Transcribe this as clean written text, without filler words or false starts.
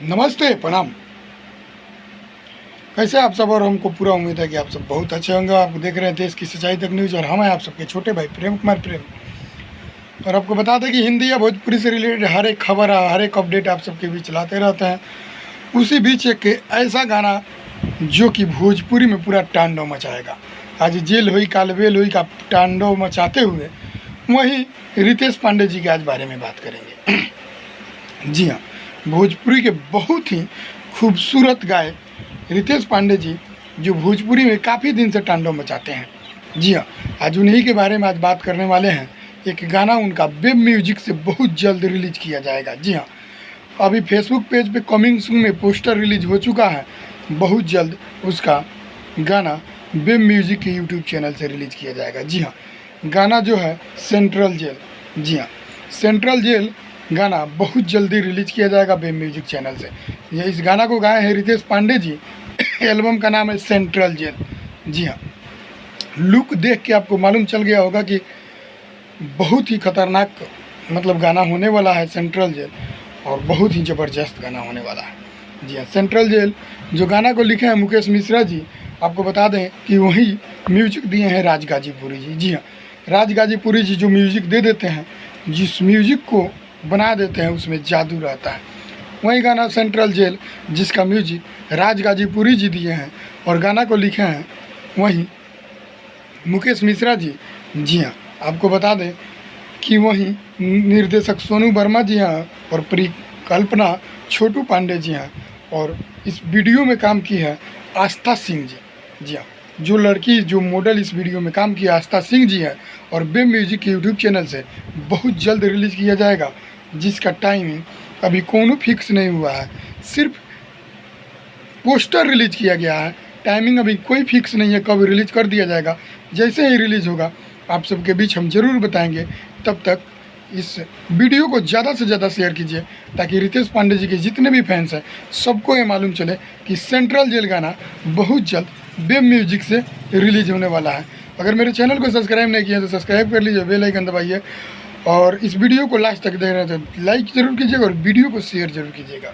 नमस्ते, प्रणाम। कैसे आप सब? और हमको पूरा उम्मीद है कि आप सब बहुत अच्छे होंगे। आप देख रहे हैं देश की सच्चाई तक न्यूज़ और हम हैं आप सबके छोटे भाई प्रेम कुमार प्रेम। और आपको बता दें कि हिंदी या भोजपुरी से रिलेटेड हर एक खबर, हर एक अपडेट आप सबके बीच लाते रहते हैं। उसी बीच एक ऐसा गाना जो कि भोजपुरी में पूरा तांडव मचाएगा। आज जेल हुई कालबेल हुई का तांडव मचाते हुए वहीं रितेश पांडे जी के आज बारे में बात करेंगे। जी हाँ, भोजपुरी के बहुत ही खूबसूरत गायक रितेश पांडे जी जो भोजपुरी में काफ़ी दिन से तांडव मचाते हैं। जी हाँ, आज उन्हीं के बारे में आज बात करने वाले हैं। एक गाना उनका वेब म्यूजिक से बहुत जल्द रिलीज किया जाएगा। जी हाँ, अभी फेसबुक पेज पे कमिंग सून में पोस्टर रिलीज हो चुका है। बहुत जल्द उसका गाना वेब म्यूजिक के यूट्यूब चैनल से रिलीज किया जाएगा। जी हाँ, गाना जो है सेंट्रल जेल। जी हाँ, सेंट्रल जेल गाना बहुत जल्दी रिलीज किया जाएगा वेब म्यूजिक चैनल से। ये इस गाना को गाए हैं रितेश पांडे जी। एल्बम का नाम है सेंट्रल जेल। जी हाँ, लुक देख के आपको मालूम चल गया होगा कि बहुत ही खतरनाक मतलब गाना होने वाला है सेंट्रल जेल, और बहुत ही ज़बरदस्त गाना होने वाला है। जी हाँ, सेंट्रल जेल जो गाना को लिखे हैं मुकेश मिश्रा जी। आपको बता दें कि वही म्यूजिक दिए हैं राज गाजीपुरी जी। जी हाँ, राज गाजीपुरी जी जो म्यूजिक दे देते हैं, जिस म्यूजिक को बना देते हैं उसमें जादू रहता है। वही गाना सेंट्रल जेल जिसका म्यूजिक राज गाजीपुरी जी दिए हैं और गाना को लिखे हैं वही मुकेश मिश्रा जी। जी हाँ, आपको बता दें कि वहीं निर्देशक सोनू वर्मा जी हैं और परिकल्पना छोटू पांडे जी हैं, और इस वीडियो में काम की है आस्था सिंह जी। जी हाँ, जो लड़की जो मॉडल इस वीडियो में काम किया आस्था सिंह जी है, और वेब म्यूजिक के यूट्यूब चैनल से बहुत जल्द रिलीज़ किया जाएगा, जिसका टाइमिंग अभी कोनो फिक्स नहीं हुआ है। सिर्फ पोस्टर रिलीज किया गया है, टाइमिंग अभी कोई फिक्स नहीं है कब रिलीज कर दिया जाएगा। जैसे ही रिलीज़ होगा आप सबके बीच हम ज़रूर बताएंगे। तब तक इस वीडियो को ज़्यादा से ज़्यादा शेयर कीजिए ताकि रितेश पांडे जी के जितने भी फैंस हैं सबको ये मालूम चले कि सेंट्रल जेल गाना बहुत जल्द वेब म्यूजिक से रिलीज होने वाला है। अगर मेरे चैनल को सब्सक्राइब नहीं किया तो सब्सक्राइब कर लीजिए, बेल आइकन दबाइए, और इस वीडियो को लास्ट तक देख रहे हैं तो लाइक ज़रूर कीजिएगा और वीडियो को शेयर ज़रूर कीजिएगा।